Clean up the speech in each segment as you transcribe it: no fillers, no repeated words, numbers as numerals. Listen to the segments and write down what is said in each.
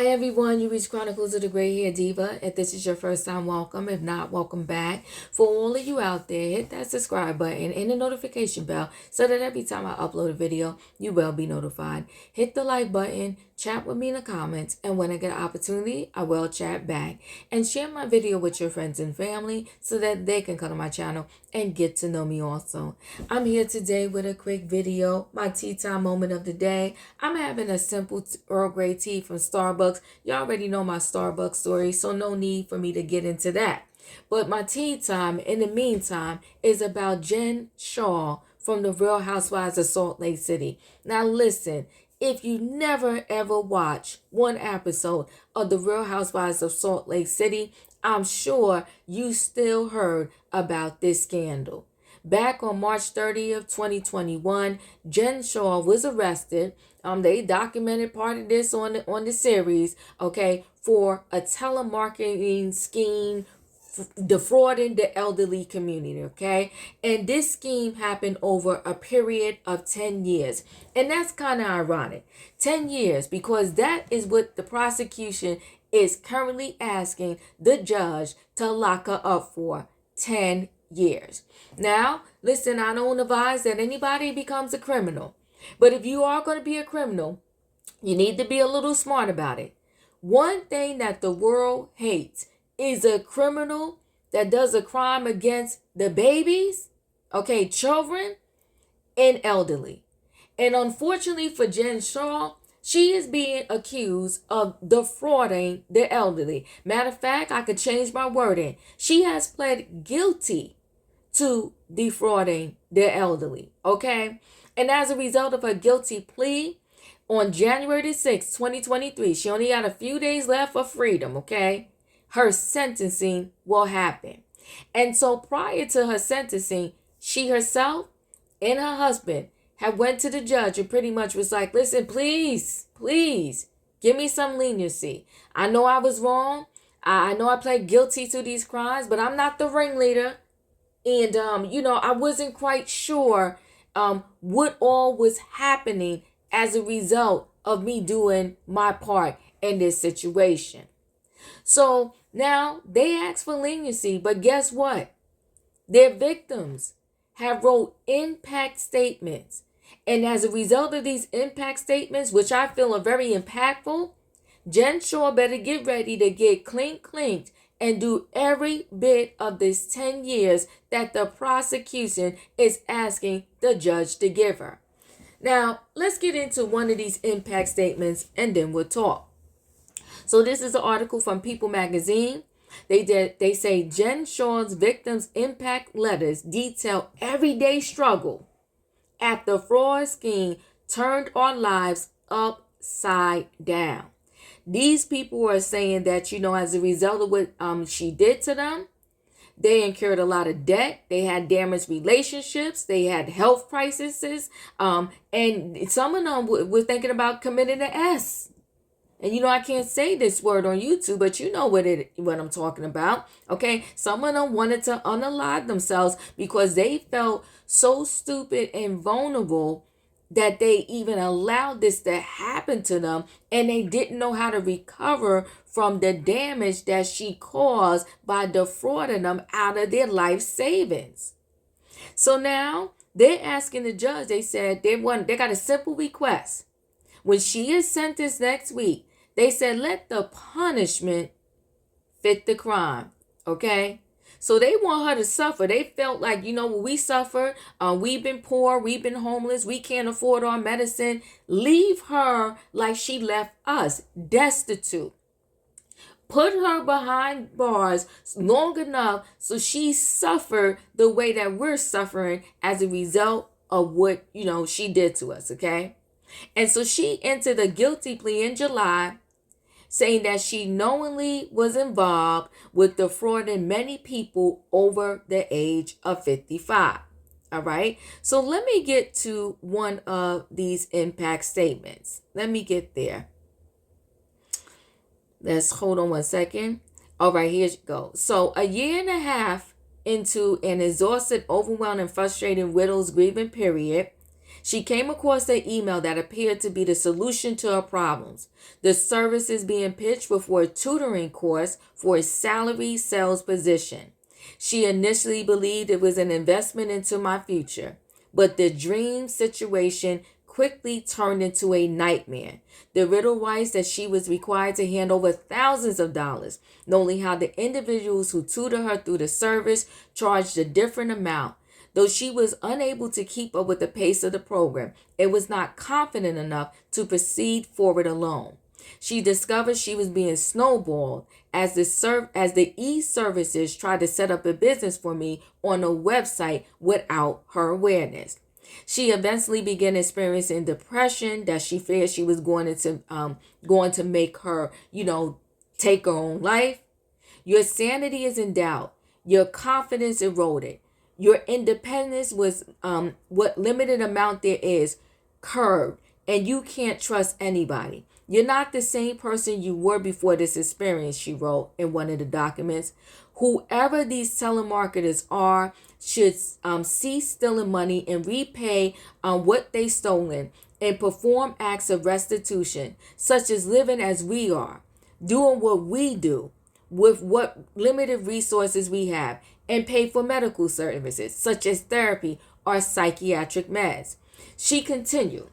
Hi everyone, you reached Chronicles of the Gray Hair Diva. If this is your first time, welcome. If not, welcome back. For all of you out there, hit that subscribe button and the notification bell so that every time I upload a video, you will be notified. Hit the like button, chat with me in the comments, and when I get an opportunity, I will chat back. And share my video with your friends and family so that they can come to my channel and get to know me also. I'm here today with a quick video, my tea time moment of the day. I'm having a simple Earl Grey tea from Starbucks. You already know my Starbucks story, so no need for me to get into that. But my tea time, in the meantime, is about Jen Shah from the Real Housewives of Salt Lake City. Now listen, if you never ever watch one episode of the Real Housewives of Salt Lake City, I'm sure you still heard about this scandal. Back on March 30th, 2021, Jen Shah was arrested. They documented part of this on the series, okay, for a telemarketing scheme defrauding the elderly community, okay? And this scheme happened over a period of 10 years. And that's kind of ironic. 10 years, because that is what the prosecution is currently asking the judge to lock her up for. 10 years. Now, listen, I don't advise that anybody becomes a criminal. But if you are going to be a criminal, you need to be a little smart about it. One thing that the world hates is a criminal that does a crime against the babies, okay, children, and elderly. And unfortunately for Jen Shah, she is being accused of defrauding the elderly. Matter of fact, I could change my wording. She has pled guilty to defrauding the elderly, okay? And as a result of her guilty plea, on January the 6th, 2023, she only had a few days left for freedom, okay? Her sentencing will happen. And so prior to her sentencing, she herself and her husband had went to the judge and pretty much was like, listen, please, give me some leniency. I know I was wrong. I know I pled guilty to these crimes, but I'm not the ringleader. And, I wasn't quite sure what all was happening as a result of me doing my part in this situation. So now they ask for leniency, but guess what? Their victims have wrote impact statements. And as a result of these impact statements, which I feel are very impactful, Jen Shah better get ready to get clinked and do every bit of this 10 years that the prosecution is asking the judge to give her. Now, let's get into one of these impact statements and then we'll talk. So this is an article from People magazine. They say Jen Shah's victims' impact letters detail everyday struggle after fraud scheme turned our lives upside down. These people are saying that, as a result of what she did to them, they incurred a lot of debt. They had damaged relationships. They had health crises. And some of them were thinking about committing an S. And I can't say this word on YouTube, but you know what I'm talking about. Okay, some of them wanted to unalive themselves because they felt so stupid and vulnerable that they even allowed this to happen to them, and they didn't know how to recover from the damage that she caused by defrauding them out of their life savings. So now they're asking the judge. They said they got a simple request. When she is sentenced next week, they said, let the punishment fit the crime, okay? So they want her to suffer. They felt like, we suffered. We've been poor. We've been homeless. We can't afford our medicine. Leave her like she left us, destitute. Put her behind bars long enough so she suffered the way that we're suffering as a result of what, she did to us, okay? And so she entered a guilty plea in July, saying that she knowingly was involved with defrauding many people over the age of 55. All right. So let me get to one of these impact statements. Let me get there. Let's hold on one second. All right, here you go. So a year and a half into an exhausted, overwhelmed, and frustrated widow's grieving period, She came across an email that appeared to be the solution to her problems. The services being pitched were for a tutoring course for a salary sales position. She initially believed it was an investment into my future, but the dream situation quickly turned into a nightmare. The riddle writes that she was required to hand over thousands of dollars, knowing how the individuals who tutored her through the service charged a different amount. Though she was unable to keep up with the pace of the program, it was not confident enough to proceed forward alone. She discovered she was being snowballed as the e-services tried to set up a business for me on a website without her awareness. She eventually began experiencing depression that she feared she was going to make her, take her own life. Your sanity is in doubt. Your confidence eroded. Your independence was what limited amount there is curbed, and you can't trust anybody. You're not the same person you were before this experience, she wrote in one of the documents. Whoever these telemarketers are should cease stealing money and repay what they stolen and perform acts of restitution, such as living as we are, doing what we do with what limited resources we have, and pay for medical services such as therapy or psychiatric meds. She continued,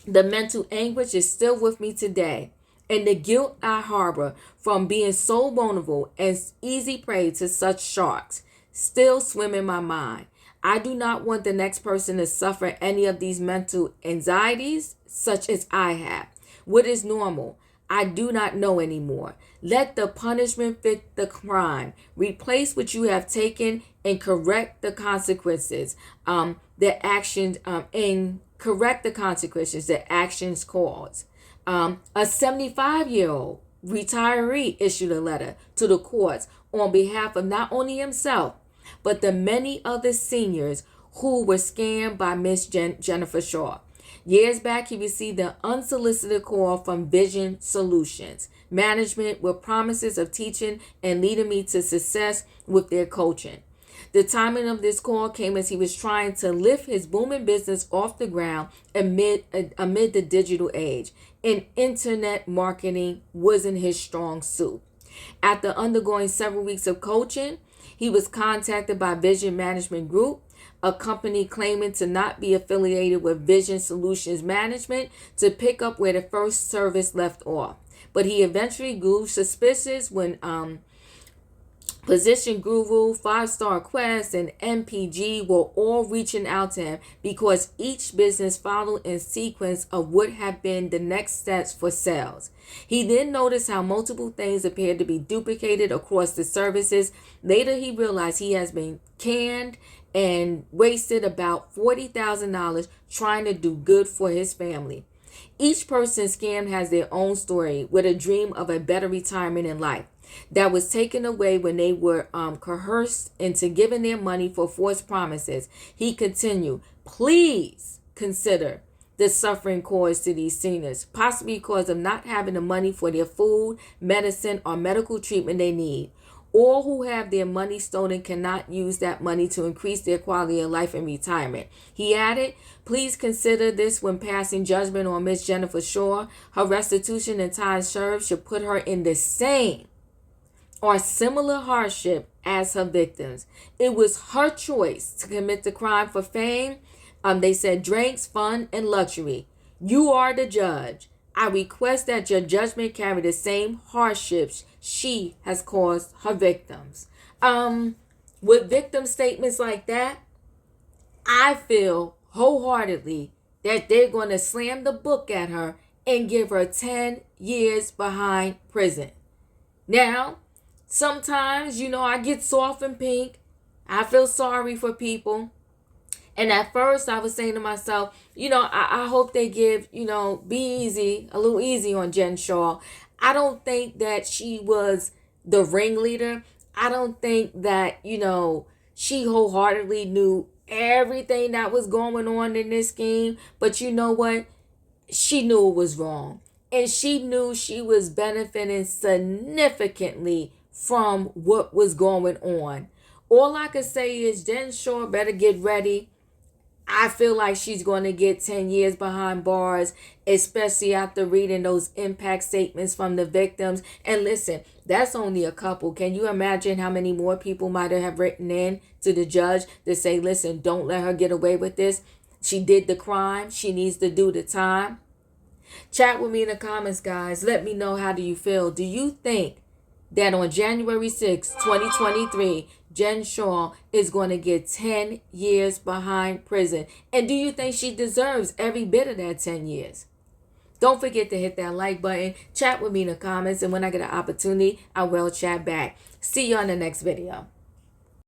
the mental anguish is still with me today, and the guilt I harbor from being so vulnerable and easy prey to such sharks still swim in my mind. I do not want the next person to suffer any of these mental anxieties such as I have. What is normal? I do not know anymore. Let the punishment fit the crime. Replace what you have taken and correct the consequences. The actions and correct the consequences that actions cause. A 75-year-old retiree issued a letter to the courts on behalf of not only himself, but the many other seniors who were scammed by Miss Jennifer Shaw. Years back, he received an unsolicited call from Vision Solutions Management with promises of teaching and leading me to success with their coaching. The timing of this call came as he was trying to lift his booming business off the ground amid the digital age, and internet marketing wasn't his strong suit. After undergoing several weeks of coaching, he was contacted by Vision Management Group, a company claiming to not be affiliated with Vision Solutions Management, to pick up where the first service left off. But he eventually grew suspicious when Position Guru, 5-Star Quest, and MPG were all reaching out to him because each business followed in sequence of what had been the next steps for sales. He then noticed how multiple things appeared to be duplicated across the services. Later, he realized he has been canned and wasted about $40,000 trying to do good for his family. Each person scammed has their own story with a dream of a better retirement in life that was taken away when they were coerced into giving their money for false promises. He continued, please consider the suffering caused to these seniors, possibly because of not having the money for their food, medicine, or medical treatment they need. All who have their money stolen cannot use that money to increase their quality of life in retirement. He added, please consider this when passing judgment on Miss Jennifer Shaw. Her restitution and time served should put her in the same or similar hardship as her victims. It was her choice to commit the crime for fame. They said drinks, fun, and luxury. You are the judge. I request that your judgment carry the same hardships she has caused her victims. With victim statements like that, I feel wholeheartedly that they're going to slam the book at her and give her 10 years behind prison. Now, sometimes, I get soft and pink. I feel sorry for people. And at first I was saying to myself, I hope they give, be a little easy on Jen Shaw. I don't think that she was the ringleader. I don't think that, she wholeheartedly knew everything that was going on in this scheme. But you know what? She knew it was wrong. And she knew she was benefiting significantly from what was going on. All I could say is Jen Shaw better get ready. I feel like she's going to get 10 years behind bars, especially after reading those impact statements from the victims. And listen, that's only a couple. Can you imagine how many more people might have written in to the judge to say, listen, don't let her get away with this. She did the crime. She needs to do the time. Chat with me in the comments, guys. Let me know, how do you feel? Do you think that on January 6, 2023, Jen Shaw is going to get 10 years behind prison? And do you think she deserves every bit of that 10 years? Don't forget to hit that like button. Chat with me in the comments. And when I get an opportunity, I will chat back. See you on the next video.